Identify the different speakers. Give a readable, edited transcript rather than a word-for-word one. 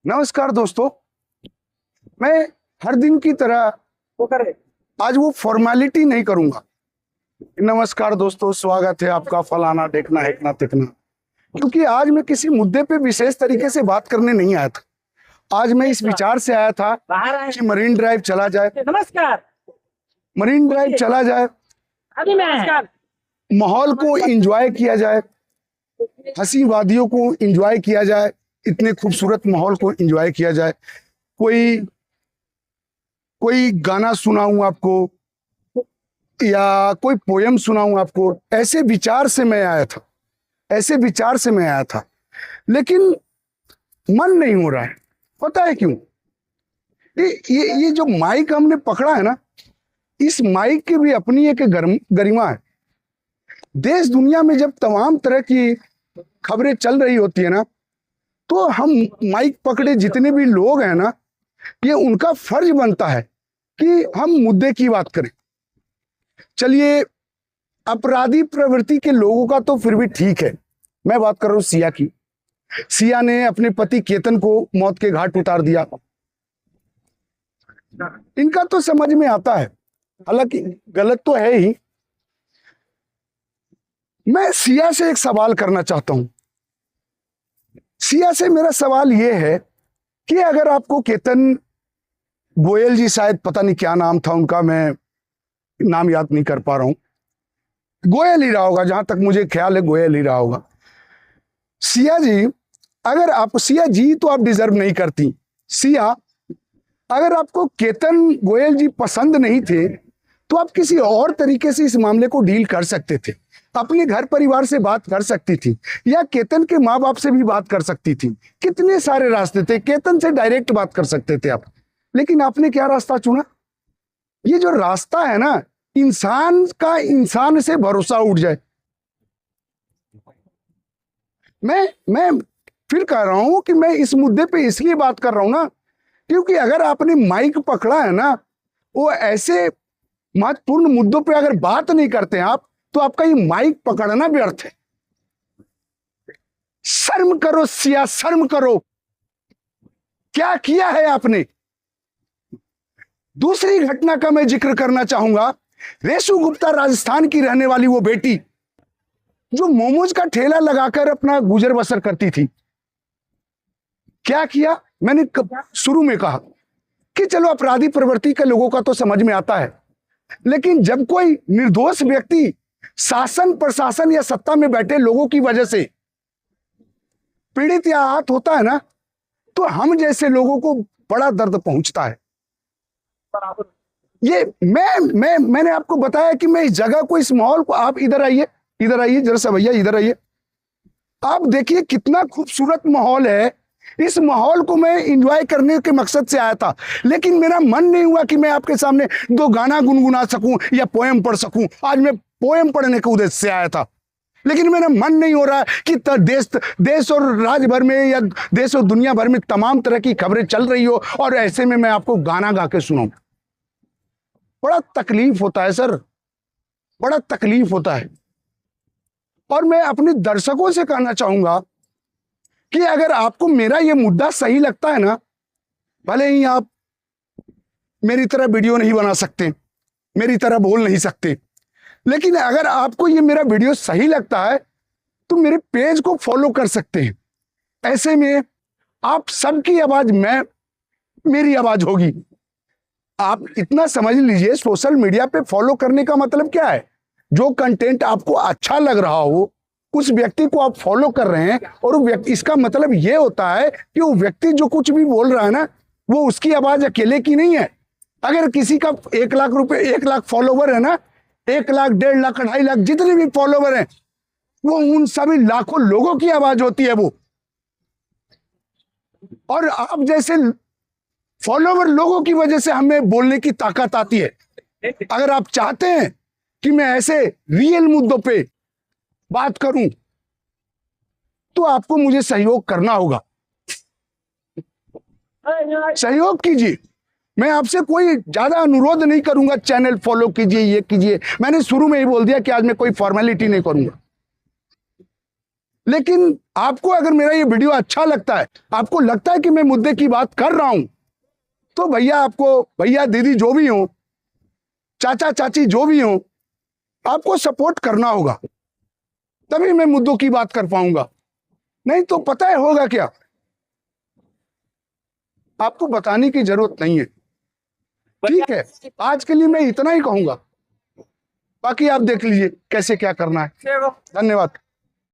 Speaker 1: नमस्कार दोस्तों, मैं हर दिन की तरह आज वो फॉर्मेलिटी नहीं करूंगा। नमस्कार दोस्तों, स्वागत है आपका फलाना देखना हेकना तिकना, क्योंकि आज मैं किसी मुद्दे पे विशेष तरीके से बात करने नहीं आया था। आज मैं इस विचार से आया था कि मरीन ड्राइव चला जाए।
Speaker 2: नमस्कार।
Speaker 1: मरीन ड्राइव चला जाए,
Speaker 2: अभी मैं
Speaker 1: माहौल को एंजॉय किया जाए, हंसी वादियों को एंजॉय किया जाए, इतने खूबसूरत माहौल को एंजॉय किया जाए। कोई गाना सुनाऊं आपको या कोई पोयम सुनाऊं आपको, ऐसे विचार से मैं आया था, लेकिन मन नहीं हो रहा है। पता है क्यों? ये जो माइक हमने पकड़ा है ना, इस माइक की भी अपनी एक गरिमा है। देश दुनिया में जब तमाम तरह की खबरें चल रही होती है ना, तो हम माइक पकड़े जितने भी लोग हैं ना, ये उनका फर्ज बनता है कि हम मुद्दे की बात करें। चलिए, अपराधी प्रवृत्ति के लोगों का तो फिर भी ठीक है। मैं बात कर रहा हूं सिया की। सिया ने अपने पति केतन को मौत के घाट उतार दिया। इनका तो समझ में आता है, हालांकि गलत तो है ही। मैं सिया से एक सवाल करना चाहता हूं। सिया से मेरा सवाल यह है कि अगर आपको केतन गोयल जी, शायद पता नहीं क्या नाम था उनका, मैं नाम याद नहीं कर पा रहा हूं, गोयल ही रहा होगा, जहां तक मुझे ख्याल है गोयल ही रहा होगा। सिया जी, अगर आप सिया जी तो आप डिजर्व नहीं करती। सिया, अगर आपको केतन गोयल जी पसंद नहीं थे तो आप किसी और तरीके से इस मामले को डील कर सकते थे। अपने घर परिवार से बात कर सकती थी, या केतन के माँ बाप से भी बात कर सकती थी। कितने सारे रास्ते थे, केतन से डायरेक्ट बात कर सकते थे आप। लेकिन आपने क्या रास्ता चुना? ये जो रास्ता है ना, इंसान का इंसान से भरोसा उठ जाए। मैं फिर कह रहा हूं कि मैं इस मुद्दे पे इसलिए बात कर रहा हूं ना, क्योंकि अगर आपने माइक पकड़ा है ना, वो ऐसे महत्वपूर्ण मुद्दों पे अगर बात नहीं करते हैं आप, तो आपका ये माइक पकड़ना व्यर्थ है। शर्म करो सिया, शर्म करो। क्या किया है आपने? दूसरी घटना का मैं जिक्र करना चाहूंगा। रेशु गुप्ता, राजस्थान की रहने वाली वो बेटी जो मोमोज का ठेला लगाकर अपना गुजर बसर करती थी। क्या किया? मैंने शुरू में कहा कि चलो अपराधी प्रवृत्ति के लोगों का तो समझ में आता है, लेकिन जब कोई निर्दोष व्यक्ति शासन प्रशासन या सत्ता में बैठे लोगों की वजह से पीड़ित या आहत होता है ना, तो हम जैसे लोगों को बड़ा दर्द पहुंचता है। ये मैंने आपको बताया कि मैं इस जगह को, इस माहौल को, आप इधर आइए जरा सा भैया, इधर आइए। आप देखिए कितना खूबसूरत माहौल है। इस माहौल को मैं एंजॉय करने के मकसद से आया था, लेकिन मेरा मन नहीं हुआ कि मैं आपके सामने दो गाना गुनगुना सकूं या पोएम पढ़ सकूं। आज मैं पोएम पढ़ने के उद्देश्य से आया था, लेकिन मेरा मन नहीं हो रहा कि देश और राज्य भर में या देश और दुनिया भर में तमाम तरह की खबरें चल रही हो और ऐसे में मैं आपको गाना गा के सुनाऊं। बड़ा तकलीफ होता है सर, बड़ा तकलीफ होता है। और मैं अपने दर्शकों से कहना चाहूंगा कि अगर आपको मेरा यह मुद्दा सही लगता है ना, भले ही आप मेरी तरह वीडियो नहीं बना सकते, मेरी तरह बोल नहीं सकते, लेकिन अगर आपको ये मेरा वीडियो सही लगता है तो मेरे पेज को फॉलो कर सकते हैं। ऐसे में आप सबकी आवाज मेरी आवाज होगी। आप इतना समझ लीजिए, सोशल मीडिया पे फॉलो करने का मतलब क्या है? जो कंटेंट आपको अच्छा लग रहा हो, उस व्यक्ति को आप फॉलो कर रहे हैं, और वो व्यक्ति, इसका मतलब ये होता है कि वो व्यक्ति जो कुछ भी बोल रहा है ना, वो उसकी आवाज अकेले की नहीं है। अगर किसी का 1 लाख रुपए, 1 लाख फॉलोवर है ना, 1 लाख, 1.5 लाख, 2.5 लाख, जितने भी फॉलोवर हैं, वो उन सभी लाखों लोगों की आवाज होती है वो। और आप जैसे फॉलोवर लोगों की वजह से हमें बोलने की ताकत आती है। अगर आप चाहते हैं कि मैं ऐसे रियल मुद्दों पे बात करूं, तो आपको मुझे सहयोग करना होगा। सहयोग कीजिए। मैं आपसे कोई ज्यादा अनुरोध नहीं करूंगा, चैनल फॉलो कीजिए, ये कीजिए। मैंने शुरू में ही बोल दिया कि आज मैं कोई फॉर्मेलिटी नहीं करूंगा, लेकिन आपको अगर मेरा ये वीडियो अच्छा लगता है, आपको लगता है कि मैं मुद्दे की बात कर रहा हूं, तो भैया आपको, भैया दीदी जो भी हो, चाचा चाची जो भी हो, आपको सपोर्ट करना होगा, तभी मैं मुद्दों की बात कर पाऊंगा। नहीं तो पता है होगा क्या, आपको बताने की जरूरत नहीं है। ठीक है, आज के लिए मैं इतना ही कहूंगा, बाकी आप देख लीजिए कैसे क्या करना है। धन्यवाद।